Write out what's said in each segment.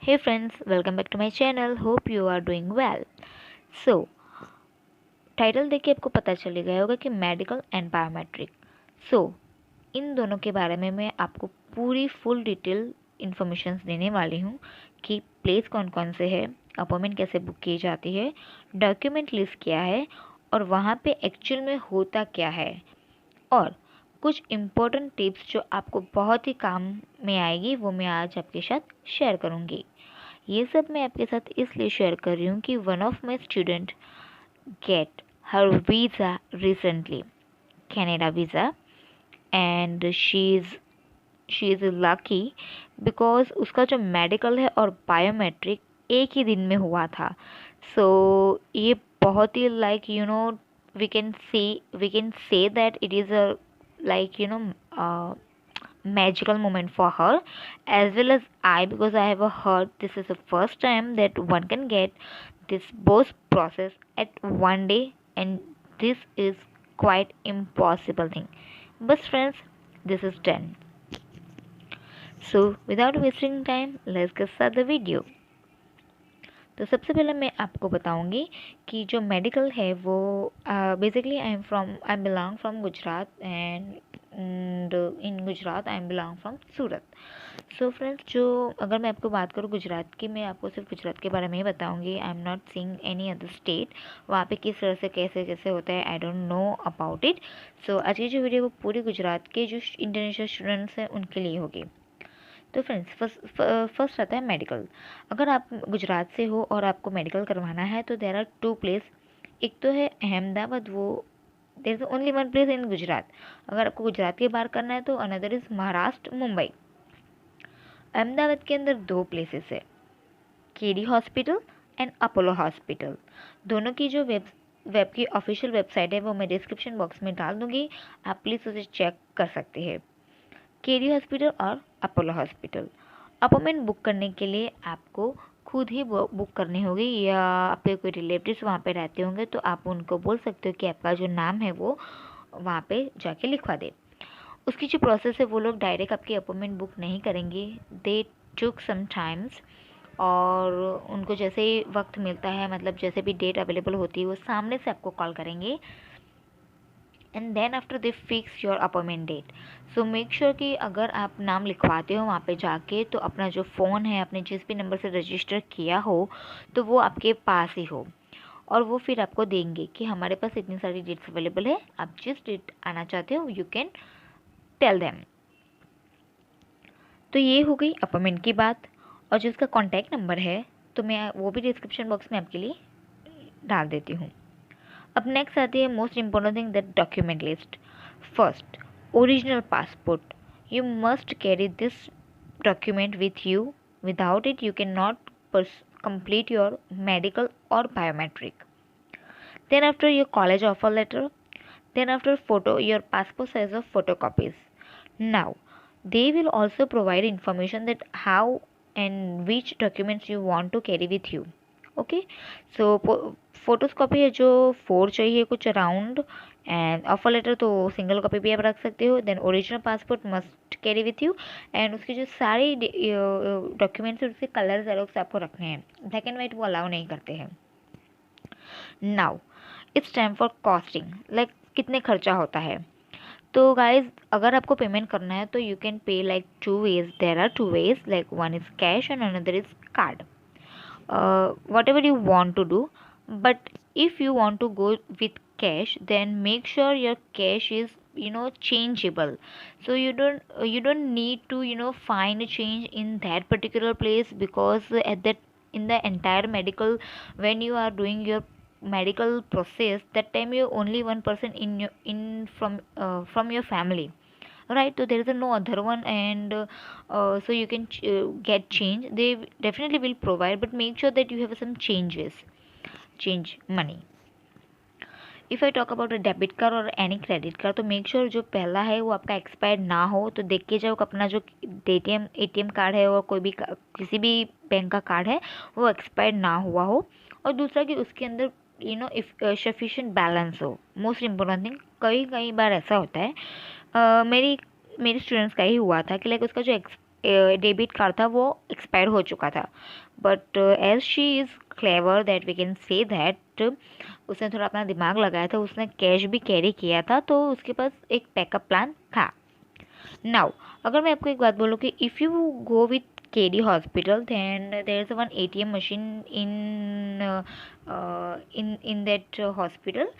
Hey friends, welcome back to my channel. Hope you are doing well. So, title देख के आपको पता चल गया होगा कि मेडिकल एंड बायोमेट्रिक। सो इन दोनों के बारे में मैं आपको पूरी फुल डिटेल इन्फॉर्मेशन देने वाली हूँ कि प्लेस कौन कौन से है, अपॉइंटमेंट कैसे बुक की जाती है, डॉक्यूमेंट लिस्ट क्या है और वहाँ पे एक्चुअल में होता क्या है, और कुछ इम्पोर्टेंट टिप्स जो आपको बहुत ही काम में आएगी वो मैं आज आपके साथ शेयर करूँगी। ये सब मैं आपके साथ इसलिए शेयर कर रही हूँ कि one of my student get her visa recently, Canada visa, and she is lucky because उसका जो मेडिकल है और बायोमेट्रिक एक ही दिन में हुआ था। सो ये बहुत ही like we can say that it is a like magical moment for her as well as I, because I have heard this is the first time that one can get this both process at one day, and this is quite impossible thing. But friends, this is done. So without wasting time, let's get start the video. तो सबसे पहले मैं आपको बताऊंगी कि जो medical है वो basically I belong from Gujarat, and in Gujarat I am belong from Surat. So friends, जो अगर मैं आपको बात करूँ गुजरात की, मैं आपको सिर्फ गुजरात के बारे में ही बताऊंगी। I am not seeing any other state, वहाँ पे किस तरह से कैसे कैसे होता है I don't know about it. So आज की जो वीडियो वो पूरी गुजरात के जो इंटरनेशनल स्टूडेंट्स हैं उनके लिए होगी। तो फ्रेंड्स, फर्स्ट आता है मेडिकल। अगर आप गुजरात से हो और आपको मेडिकल करवाना है तो देर आर टू प्लेस। एक तो है अहमदाबाद, वो there is only one place in Gujarat. अगर आपको गुजरात के बाहर करना है तो अनदर इज़ महाराष्ट्र, मुंबई। अहमदाबाद के अंदर दो प्लेसेस है, KD hospital and Apollo hospital. दोनों की जो वेब की ऑफिशियल वेबसाइट है वो मैं डिस्क्रिप्शन बॉक्स में डाल दूँगी, आप प्लीज़ उसे चेक कर सकते हैं। केडी हॉस्पिटल और अपोलो हॉस्पिटल। अपॉइंटमेंट बुक करने के लिए आपको खुद ही बुक करनी होगी, या आपके कोई रिलेटिव्स वहाँ पे रहते होंगे तो आप उनको बोल सकते हो कि आपका जो नाम है वो वहाँ पे जाके लिखवा दे। उसकी जो प्रोसेस है वो लोग डायरेक्ट आपकी अपॉइंटमेंट बुक नहीं करेंगे, दे टुक सम टाइम्स। और उनको जैसे ही वक्त मिलता है, मतलब जैसे भी डेट अवेलेबल होती है, वो सामने से आपको कॉल करेंगे, and then after they fix your appointment date. So make sure कि अगर आप नाम लिखवाते हो वहाँ पे जाके तो अपना जो फ़ोन है आपने जिस भी नंबर से रजिस्टर किया हो तो वो आपके पास ही हो, और वो फिर आपको देंगे कि हमारे पास इतनी सारी डेट्स अवेलेबल है, आप जिस डेट आना चाहते हो यू कैन टेल देम। तो ये हो गई अपॉइंटमेंट की बात। और जो इसका कॉन्टैक्ट नंबर है तो मैं वो भी डिस्क्रिप्शन बॉक्स में आपके लिए डाल देती हूँ। अब नेक्स्ट आती है most important thing, that document list. First, original passport. You must carry this document with you. Without it, you cannot complete your medical or biometric. Then after your college offer letter. Then after photo, your passport size of photocopies. Now, they will also provide information that how and which documents you want to carry with you. Okay, so photos copy है जो 4 चाहिए कुछ around, and offer letter तो single copy भी आप रख सकते हो। Then original passport must carry with you, and उसके जो सारे डॉक्यूमेंट्स हैं उसके कलर जेरोक्स आपको रखने हैं, ब्लैक एंड वाइट वो अलाउ नहीं करते हैं। Now it's time for costing, like कितने खर्चा होता है। तो गाइज, अगर आपको पेमेंट करना है तो you can pay like 2 ways, there are 2 ways, like one is cash and another is card. Whatever you want to do, but if you want to go with cash, then make sure your cash is changeable. So you don't need to find a change in that particular place, because at that in the entire medical, when you are doing your medical process, that time you're only one person from your family, right? So there is no other one, and so you can get change. They definitely will provide, but make sure that you have some change money. If I talk about a debit card और any credit card, तो make sure जो पहला है वो आपका expired ना हो। तो देख के जाओ अपना जो एटीएम कार्ड है और कोई भी किसी भी बैंक का कार्ड है वो एक्सपायर्ड ना हुआ हो। और दूसरा कि उसके अंदर इफ सफिशिएंट बैलेंस हो। मोस्ट इम्पोर्टेंट थिंग, कई कई बार ऐसा होता है, मेरे स्टूडेंट्स का ही हुआ था कि लाइक उसका जो डेबिट कार्ड था वो एक्सपायर हो चुका था, but as she is clever that we can say that उसने थोड़ा अपना दिमाग लगाया था, उसने कैश भी कैरी किया था, तो उसके पास एक बैकअप प्लान था। नाउ अगर मैं आपको एक बात बोलूँ कि if you go with KD hospital, then there is one ATM machine in that hospital,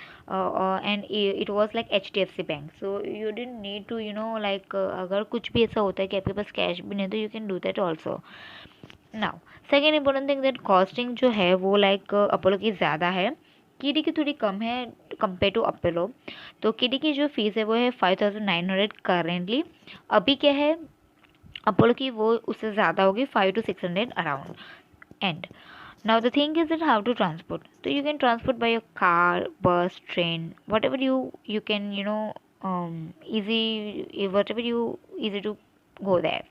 and it was like HDFC Bank, so you didn't need to like अगर कुछ भी ऐसा होता है कि आपके पास कैश भी नहीं तो you can do that also. Now second important thing that costing जो है वो लाइक अपोलो की ज़्यादा है, KD की थोड़ी कम है कंपेयर टू अपोलो। तो KD की जो फीस है वो है 5,900 करेंटली। अभी क्या है अपोलो की वो उससे ज़्यादा होगी, 5 to 600 around. And now the thing is that how to transport, तो you can transport by your car, bus, train, whatever you can easy, whatever you easy to go there.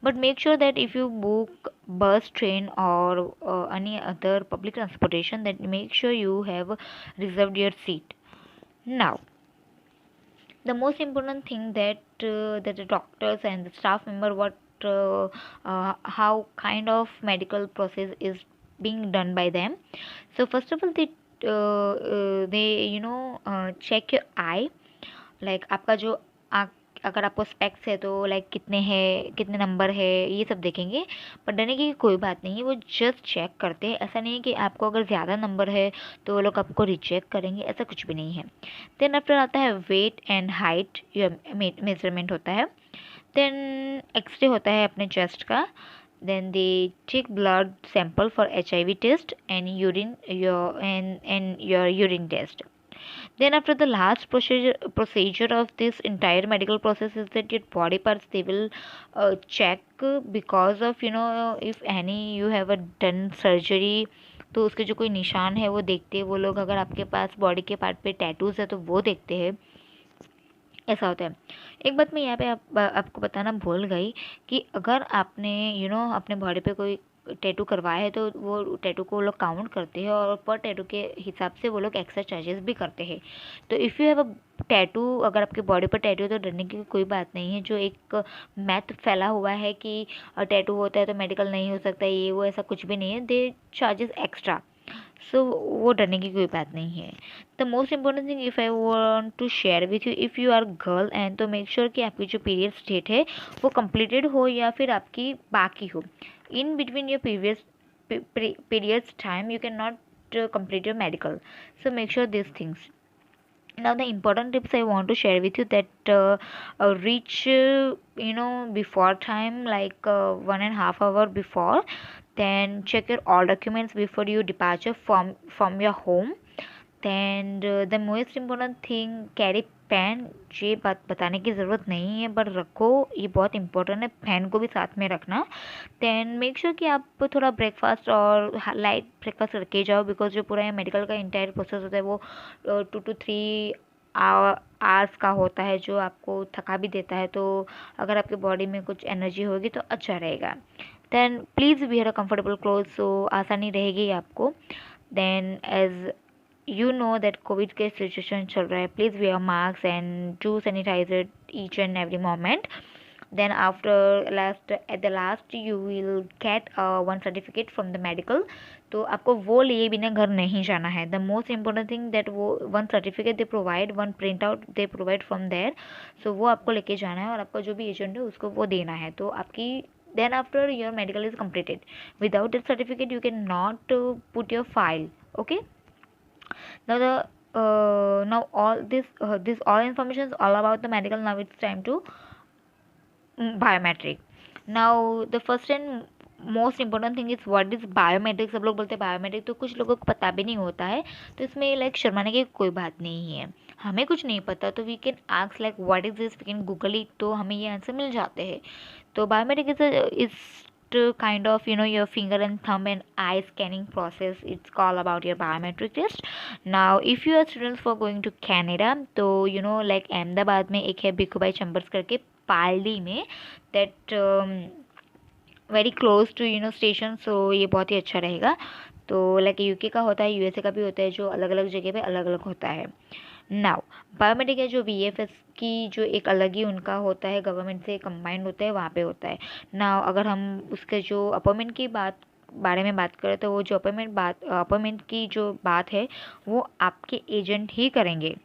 But make sure that if you book bus, train, or any other public transportation, that make sure you have reserved your seat. Now the most important thing that the doctors and the staff member, what how kind of medical process is being done by them. So first of all they check your eye, like आपका जो आँख, अगर आपको specs है तो like कितने हैं, कितने नंबर है, ये सब देखेंगे। पर डरने की कोई बात नहीं है, वो जस्ट चेक करते हैं। ऐसा नहीं है कि आपको अगर ज़्यादा नंबर है तो वो लोग आपको रिजेक्ट करेंगे, ऐसा कुछ भी नहीं है। देन आफ्टर आता है वेट एंड हाइट, मेजरमेंट होता है। देन एक्सरे होता है अपने चेस्ट का। Then they take blood sample for HIV test and urine your urine test. Then after the last procedure of this entire medical process is that your body parts they will check, because of if any you have a done surgery, तो उसके जो कोई निशान है वो देखते हैं वो लोग। अगर आपके पास बॉडी के पार्ट पे टैटूज है तो वो देखते हैं, ऐसा होता है। एक बात मैं यहाँ पे आपको बताना भूल गई कि अगर आपने अपने बॉडी पे कोई टैटू करवाया है तो वो टैटू को वो लोग काउंट करते हैं और पर टैटू के हिसाब से वो लोग एक्स्ट्रा चार्जेस भी करते हैं। तो if you have a tattoo, अगर आपके बॉडी पर टैटू है तो डरने की कोई बात नहीं है। जो एक मैथ फैला हुआ है कि टैटू होता है तो मेडिकल नहीं हो सकता, ये वो ऐसा कुछ भी नहीं है। दे चार्जेस एक्स्ट्रा, सो वो डरने की कोई बात नहीं है। The most important thing if I want to share with you, if you are girl and, तो मेक श्योर कि आपकी जो पीरियड स्टेट है वो कंप्लीटेड हो या फिर आपकी बाकी हो। In between your previous periods time you cannot complete your medical, so make sure these things. Now the important tips I want to share with you, that reach before time, like 1.5 hour before. Then check your all documents before you departure from your home. Then the most important thing, carry pen. ये बात बताने की ज़रूरत नहीं है but रखो, ये बहुत इंपॉर्टेंट है, पेन को भी साथ में रखना। देन मेक श्योर कि आप थोड़ा ब्रेकफास्ट और लाइट ब्रेकफास्ट करके जाओ, बिकॉज जो पूरा मेडिकल का इंटायर प्रोसेस होता है वो 2 to 3 आवर्स का होता है, जो आपको थका भी देता है। तो अगर आपके बॉडी में कुछ एनर्जी होगी तो अच्छा रहेगा। Then please wear a comfortable cloth, so आसानी रहेगी आपको। Then as you know that COVID के सिचुएशन चल रहा है, please wear mask and do sanitizer each and every moment. Then after at the last you will get one certificate from the medical, तो आपको वो लिए बिना घर नहीं जाना है। The most important thing that वो one certificate they provide, one print out they provide from there, so वो आपको लेके जाना है और आपका जो भी एजेंट है उसको वो देना है। तो आपकी then after your medical is completed, without that certificate you cannot put your file. Okay, now the now all this all information is all about the medical. Now it's time to biometric. Now the first and most important thing is what is biometric. सब लोग बोलते हैं biometric, तो कुछ लोगों को पता भी नहीं होता है, तो इसमें लाइक शर्माने की कोई बात नहीं है। हमें कुछ नहीं पता तो we can ask like what is this, we can Google it, तो हमें ये आंसर मिल जाते हैं। तो biometric is kind of your finger and thumb and eye scanning process. It's all about your biometric test. Now if you are students for going to Canada, तो like Ahmedabad में एक है भिखूभाई चंबर्स करके पालडी में, that very close to station, so ये बहुत ही अच्छा रहेगा। तो लाइक UK का होता है, USA का भी होता है, जो अलग अलग जगह पे अलग अलग होता है। नाउ बायोमेट्रिक है जो VFS की जो एक अलग ही उनका होता है, गवर्नमेंट से कंबाइंड होता है, वहाँ पे होता है। नाउ अगर हम उसके जो अपॉइंटमेंट की बारे में बात करें तो वो जो अपॉइंटमेंट की जो बात है वो आपके एजेंट ही करेंगे।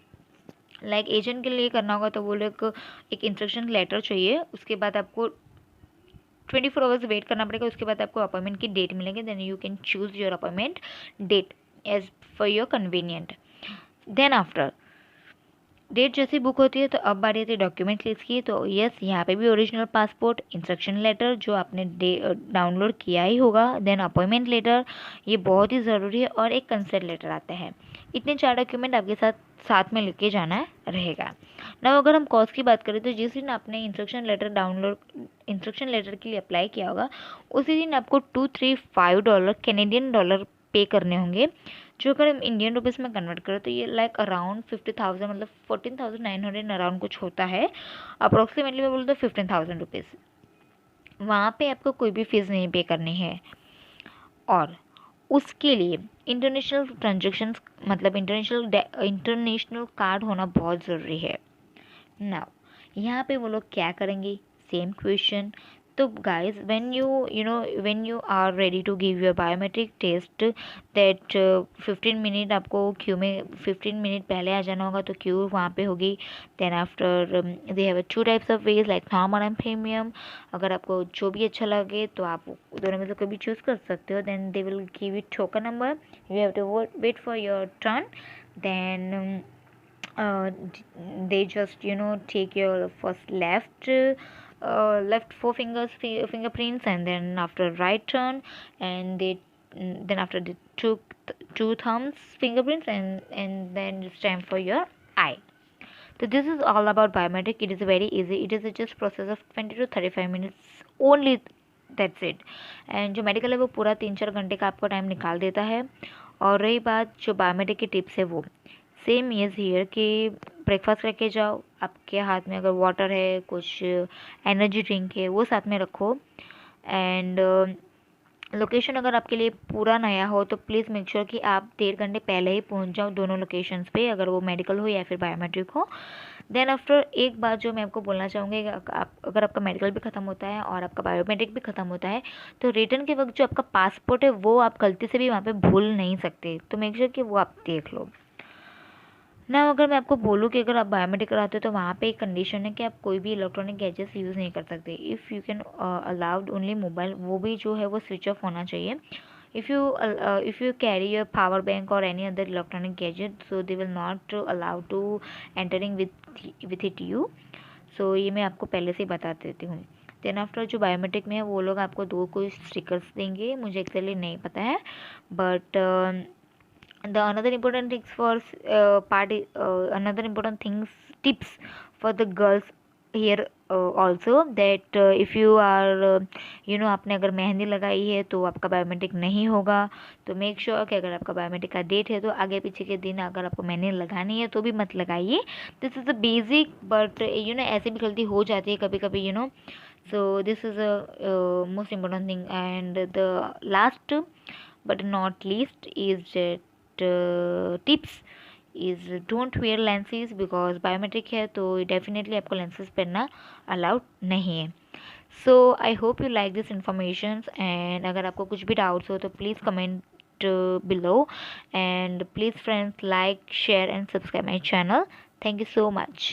लाइक एजेंट के लिए करना होगा तो वो लोग एक इंस्ट्रक्शन लेटर चाहिए, उसके बाद आपको 24 आवर्स वेट करना पड़ेगा, उसके बाद आपको अपॉइंटमेंट की डेट मिलेगी। Then you can choose your appointment date as for your convenient. Then after date जैसी बुक होती है तो अब बारी आती है डॉक्यूमेंट लिस्ट की। तो यस, यहाँ पे भी ओरिजिनल पासपोर्ट, इंस्ट्रक्शन लेटर जो आपने डाउनलोड किया ही होगा, देन अपॉइंटमेंट लेटर, ये बहुत ही ज़रूरी है, और एक कंसेंट लेटर आता है। इतने 4 डॉक्यूमेंट आपके साथ साथ में लेके जाना रहेगा ना। अगर हम कॉस्ट की बात करें तो जिस दिन आपने इंस्ट्रक्शन लेटर के लिए अप्लाई किया होगा उसी दिन आपको $235 कैनेडियन डॉलर पे करने होंगे, जो अगर हम इंडियन रुपीज़ में कन्वर्ट करें तो ये लाइक अराउंड 50,000 मतलब 14,900 अराउंड कुछ होता है। अप्रोक्सीमेटली मैं बोलूँ तो 15,000 रुपीज़। वहाँ पे आपको कोई भी फीस नहीं पे करनी है, और उसके लिए इंटरनेशनल ट्रांजेक्शन्स मतलब इंटरनेशनल कार्ड होना बहुत ज़रूरी है। नाउ यहाँ पे वो लोग क्या करेंगे, सेम क्वेश्चन। तो guys when you are ready to give your biometric test, that 15 minute आपको क्यू में 15 मिनट पहले आ जाना होगा, तो क्यू वहाँ पे होगी। Then after they have 2 types of ways like normal and premium. अगर आपको जो भी अच्छा लगे तो आप दोनों में से कोई भी चूज़ कर सकते हो। Then they will give you token number, you have to wait for your turn. Then they just take your first left four fingerprints, and then after right turn, and then after they took two thumbs fingerprints, and then it's time for your eye. So this is all about biometric. It is very easy. It is just process of 20 to 35 minutes only. That's it. And जो medical है वो पूरा 3-4 घंटे का आपको time निकाल देता है। और रही बात जो बायोमेट्रिक की टिप्स है वो सेम इज़ हियर कि ब्रेकफास्ट रखे जाओ, आपके हाथ में अगर वाटर है, कुछ एनर्जी ड्रिंक है, वो साथ में रखो। एंड लोकेशन अगर आपके लिए पूरा नया हो तो प्लीज़ मेक श्योर कि आप 1.5 घंटे पहले ही पहुंच जाओ दोनों लोकेशंस पे, अगर वो मेडिकल हो या फिर बायोमेट्रिक हो। देन आफ्टर एक बात जो मैं आपको बोलना चाहूँगी, अगर आपका मेडिकल भी ख़त्म होता है और आपका बायोमेट्रिक भी ख़त्म होता है तो रिटर्न के वक्त जो आपका पासपोर्ट है वो आप गलती से भी वहाँ पे भूल नहीं सकते, तो मेक श्योर कि वो आप देख लो ना। अगर मैं आपको बोलूँ कि अगर आप बायोमेट्रिक कराते हो तो वहाँ पे एक कंडीशन है कि आप कोई भी इलेक्ट्रॉनिक गैजेट्स यूज़ नहीं कर सकते। If you can allowed only mobile, वो भी जो है वो स्विच ऑफ होना चाहिए। If you carry your power bank और any other electronic gadget, so they will not allow to entering with it you. सो ये मैं आपको पहले से ही बता देती हूँ। देन आफ्टर जो बायोमेट्रिक में है वो लोग आपको 2 कोई स्टिकर्स देंगे, मुझे एक्चुअली नहीं पता है, but the another important things for another important things tips for the girls here also, that if you are आपने अगर मेहंदी लगाई है तो आपका बायोमेट्रिक नहीं होगा। तो मेक श्योर कि अगर आपका बायोमेट्रिक का डेट है तो आगे पीछे के दिन अगर आपको मेहंदी लगानी है तो भी मत लगाइए। This is a basic, but ऐसे भी गलती हो जाती है कभी कभी so this is a most important thing. And the last but not least is that tips is don't wear lenses, because biometric है तो definitely आपको lenses पहनना allowed नहीं है। So I hope you like this informations, and अगर आपको कुछ भी doubts हो तो please comment below, and please friends like, share and subscribe my channel. Thank you so much.